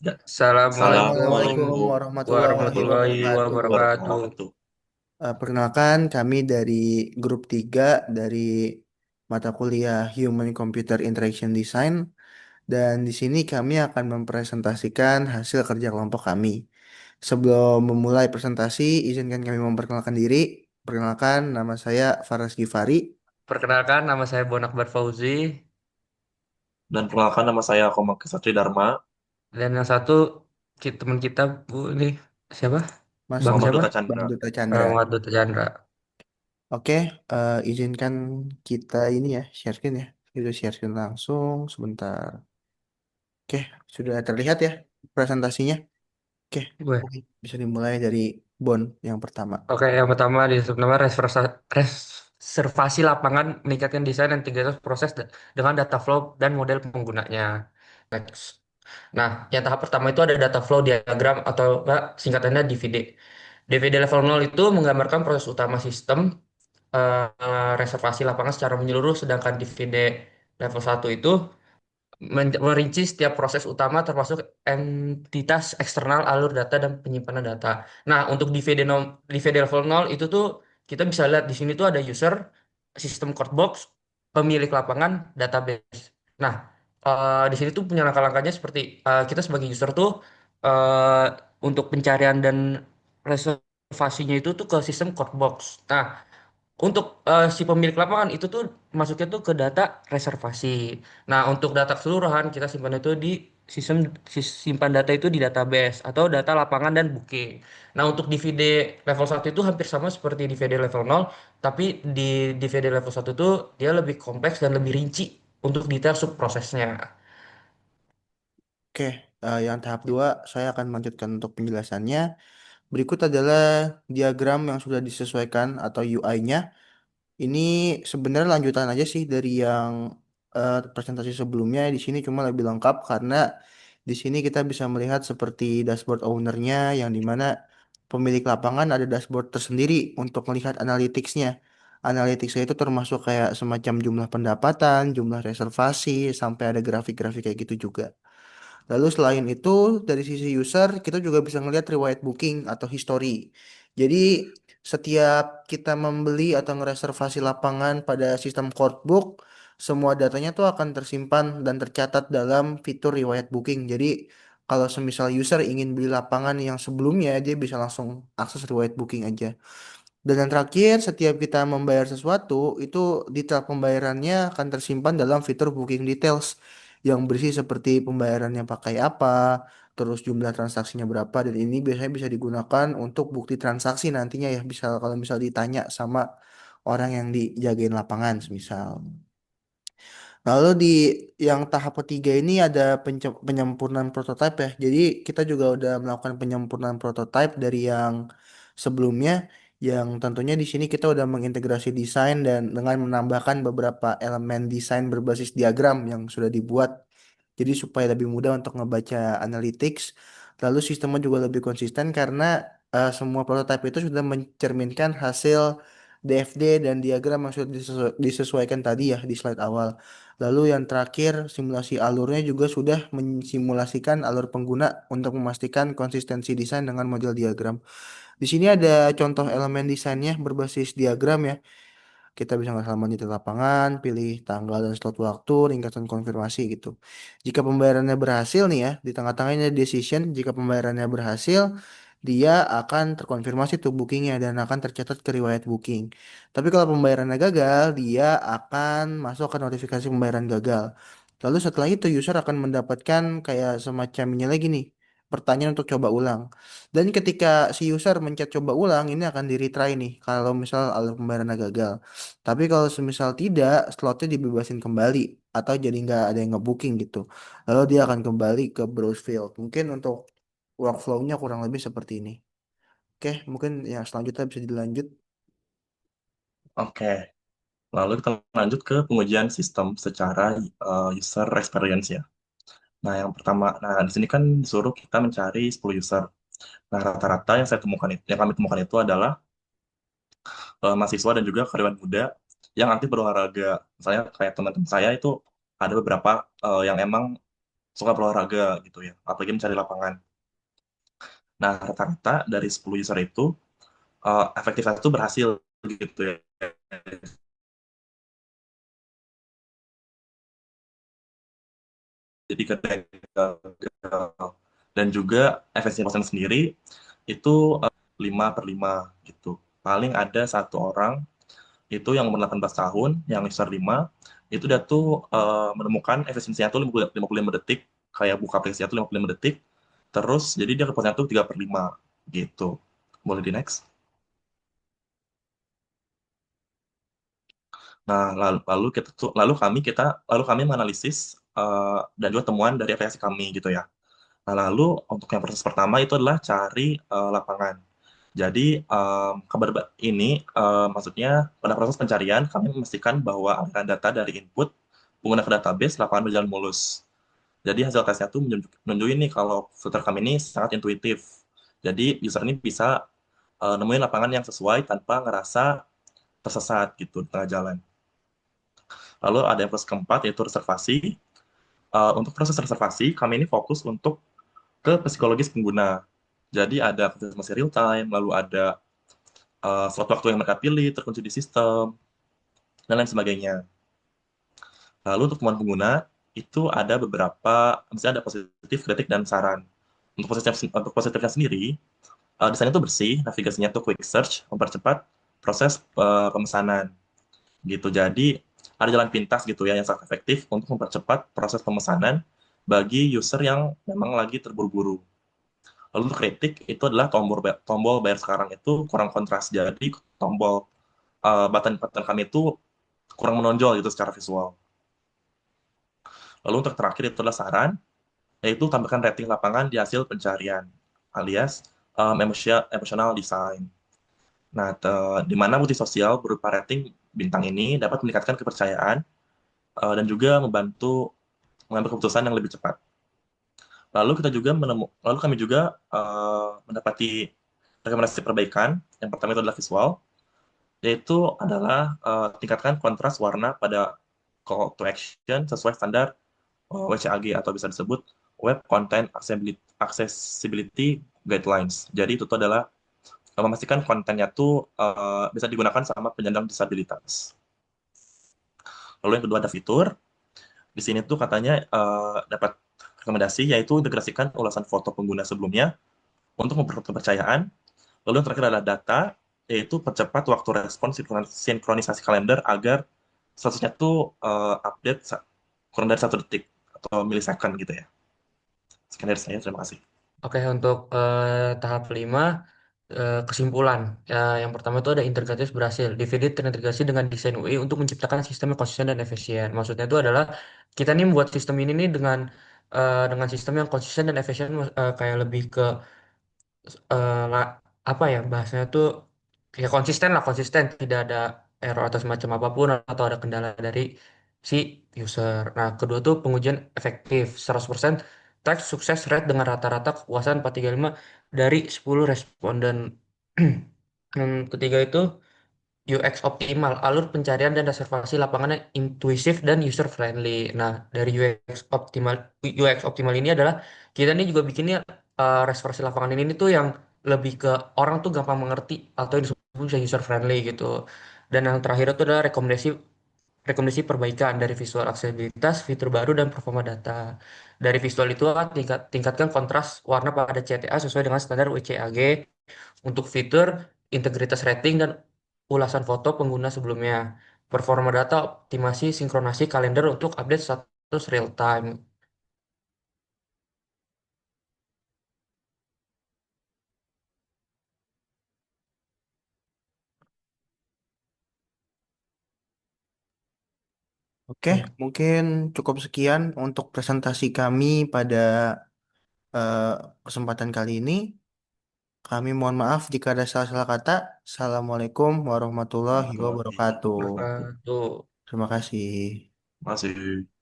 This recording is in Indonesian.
Ya, Assalamualaikum Assalamualaikum Assalamualaikum warahmatullahi warahmatullahi wabarakatuh. wabarakatuh. Perkenalkan kami dari grup 3 dari mata kuliah Human Computer Interaction Design dan di sini kami akan mempresentasikan hasil kerja kelompok kami. Sebelum memulai presentasi, izinkan kami memperkenalkan diri. Perkenalkan, nama saya Faras Gifari. Perkenalkan, nama saya Bonakbar Fauzi, Dan perkenalkan nama saya Komang Kesatri Dharma, dan yang satu teman kita Bu ini siapa? Mas Bang Muhammad siapa? Duta Bang Chandra. Duta Chandra. Muhammad Duta Chandra. Oke, izinkan kita ini ya, share screen ya. Kita share screen langsung sebentar. Oke, sudah terlihat ya presentasinya. Oke, Gue. mungkin bisa dimulai dari Bon yang pertama. Oke, yang pertama disebut nama reservasi lapangan meningkatkan desain dan integritas proses dengan data flow dan model penggunanya. Next. Nah, yang tahap pertama itu ada data flow diagram atau enggak singkatannya DVD. DVD level 0 itu menggambarkan proses utama sistem reservasi lapangan secara menyeluruh, sedangkan DVD level 1 itu merinci setiap proses utama termasuk entitas eksternal, alur data, dan penyimpanan data. Nah, untuk DVD level 0 itu tuh kita bisa lihat di sini tuh ada user, sistem code box, pemilik lapangan, database. Nah, di sini tuh punya langkah-langkahnya seperti kita sebagai user tuh eh, untuk pencarian dan reservasinya itu tuh ke sistem code box. Nah, untuk si pemilik lapangan itu tuh masuknya tuh ke data reservasi. Nah, untuk data keseluruhan kita simpan itu di sistem simpan data itu di database atau data lapangan dan booking. Nah, untuk DVD level 1 itu hampir sama seperti DVD level 0, tapi di DVD level 1 itu dia lebih kompleks dan lebih rinci untuk detail subprosesnya. Oke, yang tahap 2 saya akan melanjutkan untuk penjelasannya. Berikut adalah diagram yang sudah disesuaikan atau UI-nya. Ini sebenarnya lanjutan aja sih dari yang presentasi sebelumnya. Di sini cuma lebih lengkap karena di sini kita bisa melihat seperti dashboard ownernya yang dimana pemilik lapangan ada dashboard tersendiri untuk melihat analytics-nya. Analytics-nya itu termasuk kayak semacam jumlah pendapatan, jumlah reservasi, sampai ada grafik-grafik kayak gitu juga. Lalu selain itu, dari sisi user, kita juga bisa ngelihat riwayat booking atau history. Jadi, setiap kita membeli atau ngereservasi lapangan pada sistem Cordbook, semua datanya tuh akan tersimpan dan tercatat dalam fitur riwayat booking. Jadi, kalau semisal user ingin beli lapangan yang sebelumnya, dia bisa langsung akses riwayat booking aja. Dan yang terakhir, setiap kita membayar sesuatu, itu detail pembayarannya akan tersimpan dalam fitur booking details yang berisi seperti pembayarannya pakai apa, terus jumlah transaksinya berapa, dan ini biasanya bisa digunakan untuk bukti transaksi nantinya ya, bisa kalau misal ditanya sama orang yang dijagain lapangan, misal. Lalu di yang tahap ketiga ini ada penyempurnaan prototipe ya. Jadi kita juga udah melakukan penyempurnaan prototipe dari yang sebelumnya, yang tentunya di sini kita udah mengintegrasi desain dan dengan menambahkan beberapa elemen desain berbasis diagram yang sudah dibuat. Jadi supaya lebih mudah untuk ngebaca analytics. Lalu sistemnya juga lebih konsisten karena semua prototipe itu sudah mencerminkan hasil DFD dan diagram yang sudah disesuaikan tadi ya di slide awal. Lalu yang terakhir, simulasi alurnya juga sudah mensimulasikan alur pengguna untuk memastikan konsistensi desain dengan model diagram. Di sini ada contoh elemen desainnya berbasis diagram ya. Kita bisa ngasal di lapangan, pilih tanggal dan slot waktu, ringkasan konfirmasi gitu. Jika pembayarannya berhasil nih ya, di tengah-tengahnya decision, jika pembayarannya berhasil, dia akan terkonfirmasi tuh bookingnya dan akan tercatat ke riwayat booking. Tapi kalau pembayarannya gagal, dia akan masuk ke notifikasi pembayaran gagal. Lalu setelah itu user akan mendapatkan kayak semacam ini lagi nih, pertanyaan untuk coba ulang. Dan ketika si user mencet coba ulang, ini akan di retry nih kalau misal alur pembayarannya gagal. Tapi kalau semisal tidak, slotnya dibebasin kembali atau jadi nggak ada yang ngebooking gitu. Lalu dia akan kembali ke browse field. Mungkin untuk workflow-nya kurang lebih seperti ini. Oke, mungkin yang selanjutnya bisa dilanjut. Oke, lalu kita lanjut ke pengujian sistem secara user experience ya. Nah, yang pertama, di sini kan disuruh kita mencari 10 user. Nah, rata-rata yang kami temukan itu adalah mahasiswa dan juga karyawan muda yang aktif berolahraga. Misalnya kayak teman-teman saya itu ada beberapa yang emang suka berolahraga gitu ya, apalagi mencari lapangan. Nah, rata-rata dari 10 user itu efektivitas itu berhasil gitu ya. Jadi ketika dan juga efisiensi sendiri itu 5/5 gitu. Paling ada satu orang itu yang umur 18 tahun, yang user 5 itu dia tuh menemukan efisiensinya tuh 55 detik, kayak buka aplikasinya tuh 55 detik, terus jadi dia kepuasannya tuh 3/5 gitu. Boleh di next? Nah, lalu kami menganalisis dan juga temuan dari aplikasi kami gitu ya. Nah, lalu untuk yang proses pertama itu adalah cari lapangan. Jadi ini maksudnya pada proses pencarian kami memastikan bahwa aliran data dari input menggunakan database lapangan berjalan mulus. Jadi hasil tesnya tuh menunjukin nih kalau filter kami ini sangat intuitif. Jadi user ini bisa nemuin lapangan yang sesuai tanpa ngerasa tersesat gitu di tengah jalan. Lalu ada yang proses keempat yaitu reservasi. Untuk proses reservasi kami ini fokus untuk ke psikologis pengguna. Jadi ada konfirmasi real time, lalu ada slot waktu yang mereka pilih terkunci di sistem, dan lain sebagainya. Lalu untuk temuan pengguna, itu ada beberapa, misalnya ada positif, kritik, dan saran. Untuk positifnya sendiri, desainnya itu bersih, navigasinya itu quick search, mempercepat proses pemesanan. Gitu. Jadi, ada jalan pintas gitu ya yang sangat efektif untuk mempercepat proses pemesanan bagi user yang memang lagi terburu-buru. Lalu untuk kritik itu adalah tombol bayar sekarang itu kurang kontras. Jadi tombol button-button kami itu kurang menonjol gitu secara visual. Lalu untuk terakhir itu adalah saran, yaitu tambahkan rating lapangan di hasil pencarian, alias emotional design. Nah, di mana bukti sosial berupa rating bintang ini dapat meningkatkan kepercayaan dan juga membantu mengambil keputusan yang lebih cepat. Lalu kami juga mendapati rekomendasi perbaikan. Yang pertama itu adalah visual, yaitu adalah tingkatkan kontras warna pada call to action sesuai standar WCAG atau bisa disebut Web Content Accessibility Guidelines. Jadi itu tuh adalah memastikan kontennya tuh bisa digunakan sama penyandang disabilitas. Lalu yang kedua ada fitur. Di sini tuh katanya dapat rekomendasi yaitu integrasikan ulasan foto pengguna sebelumnya untuk memperkuat kepercayaan. Lalu yang terakhir adalah data, yaitu percepat waktu respon sinkronisasi kalender agar statusnya tuh update kurang dari 1 detik atau milisecond gitu ya. Sekian dari saya, terima kasih. Oke, untuk tahap 5 kesimpulan. Yang pertama itu ada integratif berhasil. DVD terintegrasi dengan desain UI untuk menciptakan sistem yang konsisten dan efisien. Maksudnya itu adalah kita nih membuat sistem ini nih dengan sistem yang konsisten dan efisien, kayak lebih ke apa ya bahasanya tuh, ya konsisten lah, konsisten, tidak ada error atau semacam apapun atau ada kendala dari si user. Nah, kedua tuh pengujian efektif 100% teks sukses rate dengan rata-rata kepuasan 435 dari 10 responden. Yang ketiga itu UX optimal, alur pencarian dan reservasi lapangan yang intuisif dan user friendly. Nah, dari UX optimal ini adalah kita nih juga bikinnya reservasi lapangan ini tuh yang lebih ke orang tuh gampang mengerti atau yang disebut bisa user friendly gitu. Dan yang terakhir itu adalah rekomendasi rekomendasi perbaikan dari visual aksesibilitas, fitur baru dan performa data. Dari visual itu tingkatkan kontras warna pada CTA sesuai dengan standar WCAG. Untuk fitur, integritas rating dan ulasan foto pengguna sebelumnya. Performa data, optimasi, sinkronasi kalender untuk update status real time. Oke, mungkin cukup sekian untuk presentasi kami pada eh, kesempatan kali ini. Kami mohon maaf jika ada salah-salah kata. Assalamualaikum warahmatullahi Warahmatullahi wabarakatuh. wabarakatuh. Tuh. Terima kasih. Terima kasih.